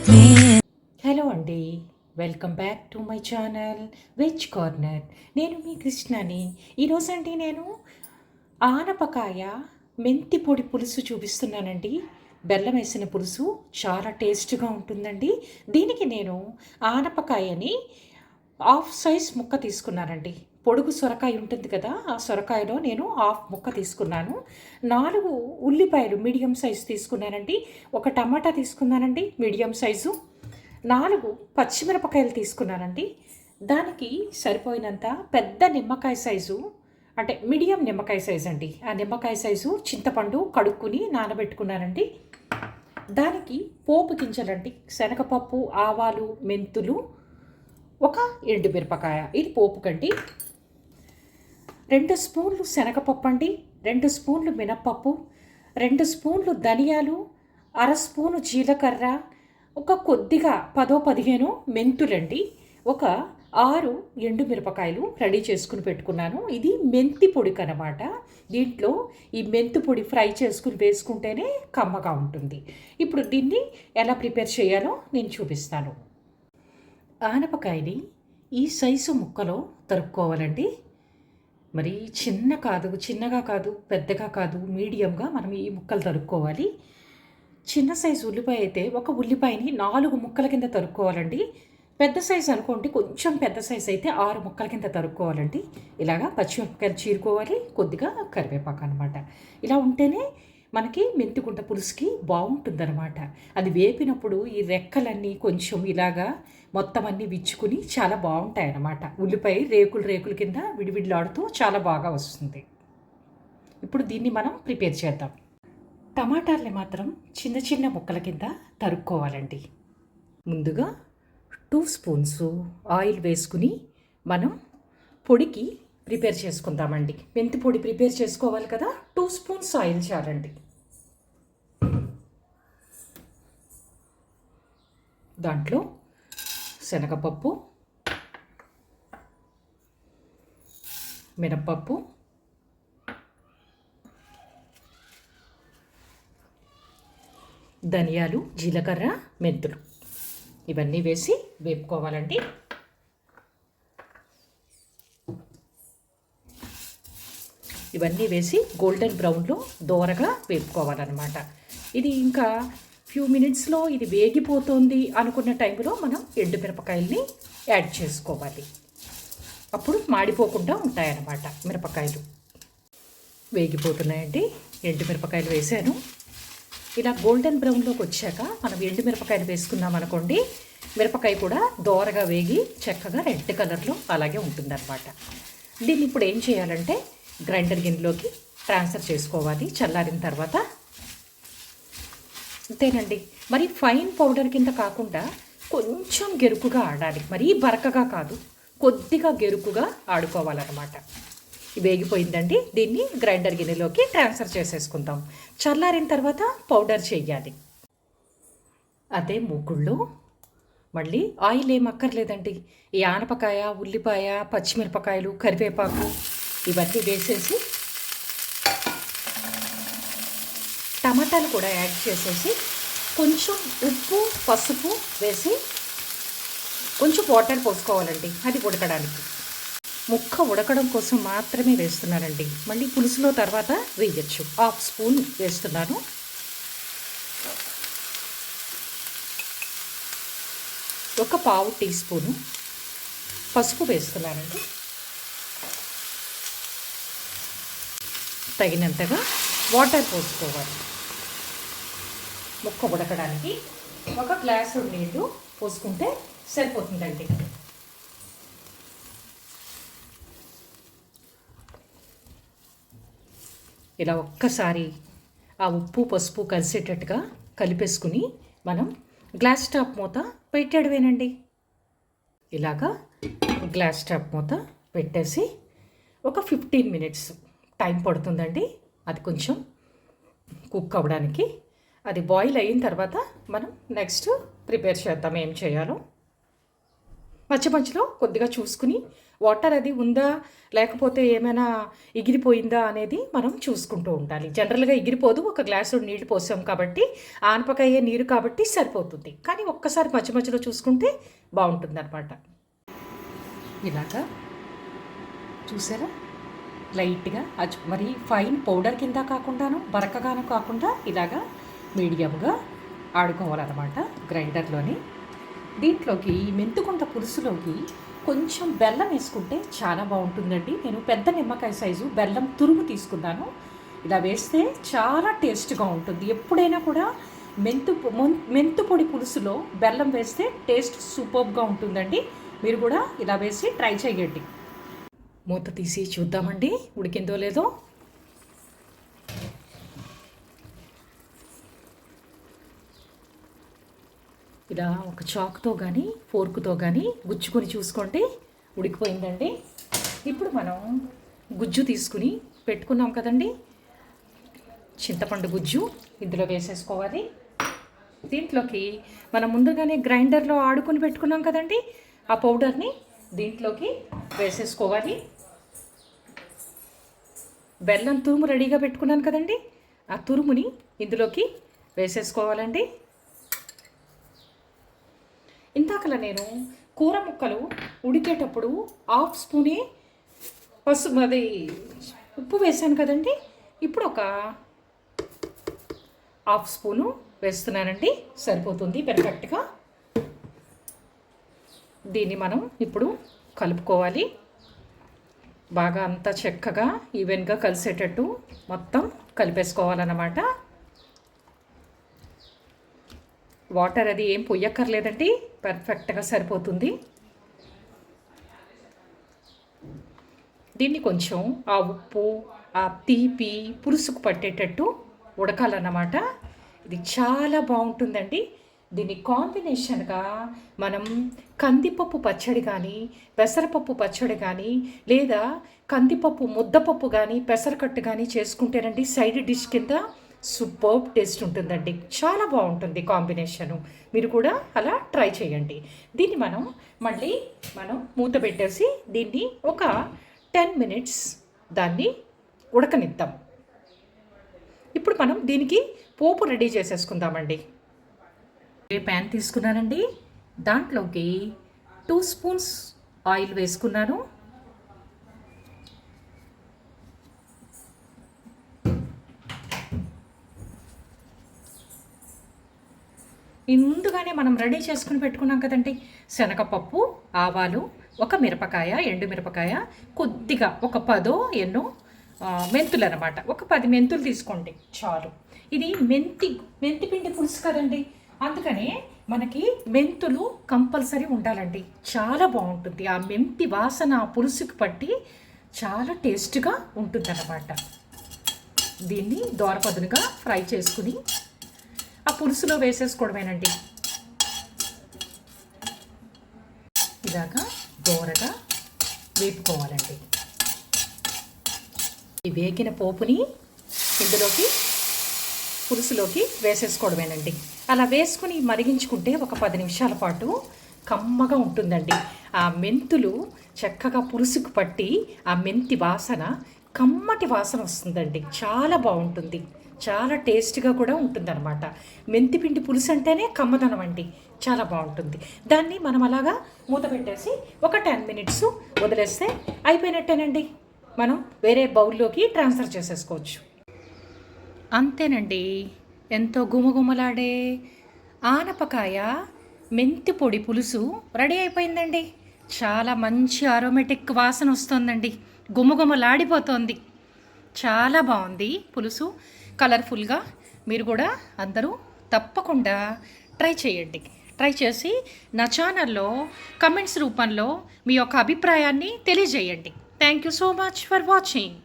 Hello అండి, welcome back to my channel veg corner. నేను మీ కృష్ణని. ఈరోజండి నేను ఆనపకాయ మెంతి పొడి పులుసు చూపిస్తున్నానండి. బెల్లం వేసిన పులుసు చాలా టేస్ట్గా ఉంటుందండి. దీనికి నేను ఆనపకాయని హాఫ్ సైజ్ ముక్క తీసుకున్నానండి. పొడుగు సొరకాయ ఉంటుంది కదా, ఆ సొరకాయలో నేను హాఫ్ ముక్క తీసుకున్నాను. 4 ఉల్లిపాయలు మీడియం సైజు తీసుకున్నానండి. ఒక టమాటా తీసుకున్నానండి మీడియం సైజు. 4 పచ్చిమిరపకాయలు తీసుకున్నానండి. దానికి సరిపోయినంత పెద్ద నిమ్మకాయ సైజు, అంటే మీడియం నిమ్మకాయ సైజు అండి. ఆ నిమ్మకాయ సైజు చింతపండు కడుక్కుని నానబెట్టుకున్నానండి. దానికి పోపు గింజలండి, శనగపప్పు, ఆవాలు, మెంతులు, ఒక ఎండుమిరపకాయ, ఇది పోపుకండి. 2 స్పూన్లు శనగపప్పు అండి, 2 స్పూన్లు మినప్పప్పు, 2 స్పూన్లు ధనియాలు, అర స్పూను జీలకర్ర, ఒక కొద్దిగా 10-15 మెంతులండి, ఒక 6 ఎండుమిరపకాయలు రెడీ చేసుకుని పెట్టుకున్నాను. ఇది మెంతి పొడికి అన్నమాట. దీంట్లో ఈ మెంతి పొడి ఫ్రై చేసుకుని వేసుకుంటేనే కమ్మగా ఉంటుంది. ఇప్పుడు దీన్ని ఎలా ప్రిపేర్ చేయాలో నేను చూపిస్తాను. ఆనపకాయని ఈ సైజు ముక్కలో తరుక్కోవాలండి. మరి చిన్నగా కాదు, పెద్దగా కాదు, మీడియంగా మనం ఈ ముక్కలు తరుక్కోవాలి. చిన్న సైజు ఉల్లిపాయ అయితే ఒక ఉల్లిపాయని 4 ముక్కల కింద తరుక్కోవాలండి. పెద్ద సైజు అనుకోండి, కొంచెం పెద్ద సైజు అయితే 6 ముక్కల కింద తరుక్కోవాలండి. ఇలాగా పచ్చిమిరపకాయలు చీరుకోవాలి, కొద్దిగా కరివేపాకు అనమాట. ఇలా ఉంటేనే మనకి మెంతికుంట పులుసుకి బాగుంటుందన్నమాట. అది వేపినప్పుడు ఈ రెక్కలన్నీ కొంచెం ఇలాగా మొత్తం అన్నీ విచ్చుకుని చాలా బాగుంటాయి అన్నమాట. ఉల్లిపాయ రేకుల కింద విడివిడిలాడుతూ చాలా బాగా వస్తుంది. ఇప్పుడు దీన్ని మనం ప్రిపేర్ చేద్దాం. టమాటాలని మాత్రం చిన్న ముక్కల కింద తరుక్కోవాలండి. ముందుగా 2 స్పూన్స్ ఆయిల్ వేసుకుని మనం పొడికి ప్రిపేర్ చేసుకుందామండి. మెంతి పొడి ప్రిపేర్ చేసుకోవాలి కదా, 2 స్పూన్స్ ఆయిల్ చాలండి. దాంట్లో శనగపప్పు, మినప్పప్పు, ధనియాలు, జీలకర్ర, మెంతులు ఇవన్నీ వేసి వేపుకోవాలండి. ఇవన్నీ వేసి గోల్డెన్ బ్రౌన్లో దోరగా వేపుకోవాలన్నమాట. ఇది ఇంకా ఫ్యూ మినిట్స్లో ఇది వేగిపోతుంది అనుకున్న టైంలో మనం ఎండుమిరపకాయల్ని యాడ్ చేసుకోవాలి. అప్పుడు మాడిపోకుండా ఉంటాయన్నమాట మిరపకాయలు. వేగిపోతున్నాయండి, ఎండుమిరపకాయలు వేసాను. ఇలా గోల్డెన్ బ్రౌన్లోకి వచ్చాక మనం ఎండుమిరపకాయలు వేసుకున్నాం అనుకోండి, మిరపకాయ కూడా దోరగా వేగి చక్కగా రెడ్ కలర్లో అలాగే ఉంటుందన్నమాట. దీన్ని ఇప్పుడు ఏం చేయాలంటే గ్రైండర్ గిన్నెలోకి ట్రాన్స్ఫర్ చేసుకోవాలి చల్లారిన తర్వాత. అంతేనండి. మరి ఫైన్ పౌడర్ కింద కాకుండా కొంచెం గెరుకుగా ఆడాలి, మరీ బరకగా కాదు, కొద్దిగా గెరుకుగా ఆడుకోవాలన్నమాట. వేగిపోయిందండి, దీన్ని గ్రైండర్ గిన్నెలోకి ట్రాన్స్ఫర్ చేసేసుకుందాం. చల్లారిన తర్వాత పౌడర్ చేయాలి. అదే మూకుళ్ళు మళ్ళీ ఆయిల్ ఏం అక్కర్లేదండి. ఈ ఆనపకాయ, ఉల్లిపాయ, పచ్చిమిరపకాయలు, కరివేపాకు ఇవన్నీ వేసేసి టమాటాలు కూడా యాడ్ చేసేసి కొంచెం ఉప్పు, పసుపు వేసి కొంచెం వాటర్ పోసుకోవాలండి. అది ఉడకడానికి, ముక్క ఉడకడం కోసం మాత్రమే వేస్తున్నానండి. మళ్ళీ పులుసులో తర్వాత వేయచ్చు. 1/2 స్పూన్ వేస్తున్నాను. ఒక 1/4 టీ స్పూను పసుపు వేస్తున్నానండి. తగినంతగా వాటర్ పోసుకోవాలి. ముక్క ఉడకడానికి 1 గ్లాసు నీళ్ళు పోసుకుంటే సరిపోతుందండి. ఇలా ఒక్కసారి ఆ ఉప్పు, పసుపు కలిసేటట్టుగా కలిపేసుకుని మనం గ్లాస్ టాప్ మూత పెట్టేయడమేనండి. ఇలాగా గ్లాస్ టాప్ మూత పెట్టేసి ఒక 15 మినిట్స్ టైం పడుతుందండి. అది కొంచెం కుక్ అవ్వడానికి. అది బాయిల్ అయిన తర్వాత మనం నెక్స్ట్ ప్రిపేర్ చేద్దాం ఏం చేయాలో. మధ్య మధ్యలో కొద్దిగా చూసుకుని వాటర్ అది ఉందా లేకపోతే ఏమైనా ఎగిరిపోయిందా అనేది మనం చూసుకుంటూ ఉండాలి. జనరల్గా ఎగిరిపోదు, ఒక గ్లాసు నీళ్ళు పోసాం కాబట్టి ఆనపకాయ నీరు కాబట్టి సరిపోతుంది. కానీ ఒక్కసారి మధ్య మధ్యలో చూసుకుంటే బాగుంటుంది అనమాట. ఇలాగా చూసారా, లైట్గా మరి ఫైన్ పౌడర్ కింద కాకుండాను బరకగాను కాకుండా ఇలాగా మీడియంగా ఆడుకోవాలన్నమాట గ్రైండర్లోని. దీంట్లోకి మెంతుకుంట పులుసులోకి కొంచెం బెల్లం వేసుకుంటే చాలా బాగుంటుందండి. నేను పెద్ద నిమ్మకాయ సైజు బెల్లం తురుము తీసుకున్నాను. ఇలా వేస్తే చాలా టేస్ట్గా ఉంటుంది. ఎప్పుడైనా కూడా మెంతు పొడి పులుసులో బెల్లం వేస్తే టేస్ట్ సూపర్గా ఉంటుందండి. మీరు కూడా ఇలా వేసి ట్రై చేయండి. మూత తీసి చూద్దామండి ఉడికిందో లేదో. ఇలా ఒక చాక్తో కానీ ఫోర్క్తో కానీ గుచ్చుకొని చూసుకోండి, ఉడికిపోయిందండి. ఇప్పుడు మనం గుజ్జు తీసుకుని పెట్టుకున్నాం కదండి, చింతపండు గుజ్జు ఇందులో వేసేసుకోవాలి. దీంట్లోకి మనం ముందుగానే గ్రైండర్లో ఆడుకొని పెట్టుకున్నాం కదండి, ఆ పౌడర్ని దీంట్లోకి వేసేసుకోవాలి. బెల్లం తురుము రెడీగా పెట్టుకున్నాను కదండి, ఆ తురుముని ఇందులోకి వేసేసుకోవాలండి. ఇందాకలా నేను కూర ముక్కలు ఉడికేటప్పుడు 1/2 స్పూనే ఉప్పు వేసాను కదండి, ఇప్పుడు ఒక 1/2 స్పూను వేస్తున్నానండి, సరిపోతుంది పెర్ఫెక్ట్గా. దీన్ని మనం ఇప్పుడు కలుపుకోవాలి. బాగా అంతా చక్కగా ఈవెన్గా కలిసేటట్టు మొత్తం కలిపేసుకోవాలన్నమాట. వాటర్ అది ఏం పొయ్యక్కర్లేదండి, పర్ఫెక్ట్గా సరిపోతుంది. దీన్ని కొంచెం ఆ ఉప్పు ఆ తీపి పులుసుకు పట్టేటట్టు ఉడకాలన్నమాట. ఇది చాలా బాగుంటుందండి. దీని కాంబినేషన్గా మనం కందిపప్పు పచ్చడి కానీ పెసరపప్పు పచ్చడి కానీ లేదా కందిపప్పు ముద్దపప్పు కానీ పెసరకట్టు కానీ చేసుకుంటేనండి సైడ్ డిష్ కింద సూపర్బ్ టేస్ట్ ఉంటుందండి. చాలా బాగుంటుంది కాంబినేషను. మీరు కూడా అలా ట్రై చేయండి. దీన్ని మళ్ళీ మూత పెట్టేసి దీన్ని ఒక 10 మినిట్స్ దాన్ని ఉడకనిద్దాం. ఇప్పుడు మనం దీనికి పోపు రెడీ చేసేసుకుందామండి. ప్యాన్ తీసుకున్నానండి, దాంట్లోకి 2 స్పూన్స్ ఆయిల్ వేసుకున్నాను. ముందుగానే మనం రెడీ చేసుకుని పెట్టుకున్నాం కదండి, శనగపప్పు, ఆవాలు, ఒక మిరపకాయ, ఎండు మిరపకాయ, కొద్దిగా ఒక 10 ఎన్నో మెంతులు అనమాట. ఒక 10 మెంతులు తీసుకోండి చాలు. ఇది మెంతి పిండి పులుసు కదండి, అందుకనే మనకి మెంతులు కంపల్సరీ ఉండాలండి. చాలా బాగుంటుంది. ఆ మెంతి వాసన ఆ పులుసుకి పట్టి చాలా టేస్ట్గా ఉంటుంది అన్నమాట. దీన్ని దోరపదునుగా ఫ్రై చేసుకుని ఆ పులుసులో వేసేసుకోవడమేనండి. ఇలాగా దోరగా వేపుకోవాలండి. ఈ వేగిన పోపుని ఇందులోకి పులుసులోకి వేసేసుకోవడమేనండి. అలా వేసుకుని మరిగించుకుంటే ఒక 10 నిమిషాల పాటు కమ్మగా ఉంటుందండి. ఆ మెంతులు చక్కగా పులుసుకు పట్టి ఆ మెంతి వాసన కమ్మటి వాసన వస్తుందండి. చాలా బాగుంటుంది, చాలా టేస్ట్గా కూడా ఉంటుందన్నమాట. మెంతిపిండి పులుసు అంటేనే కమ్మదనం అండి, చాలా బాగుంటుంది. దాన్ని మనం అలాగా మూత పెట్టేసి ఒక 10 మినిట్స్ వదిలేస్తే అయిపోయినట్టేనండి. మనం వేరే బౌల్లోకి ట్రాన్స్ఫర్ చేసేసుకోవచ్చు. అంతేనండి, ఎంతో గుమగుమలాడే ఆనపకాయ మెంతి పొడి పులుసు రెడీ అయిపోయిందండి. చాలా మంచి అరోమేటిక్ వాసన వస్తుందండి, గుమగుమలాడిపోతుంది. చాలా బాగుంది పులుసు, కలర్ఫుల్గా. మీరు కూడా అందరూ తప్పకుండా ట్రై చేయండి. ట్రై చేసి నా ఛానల్లో కమెంట్స్ రూపంలో మీ యొక్క అభిప్రాయాన్ని తెలియజేయండి. Thank you so much for watching.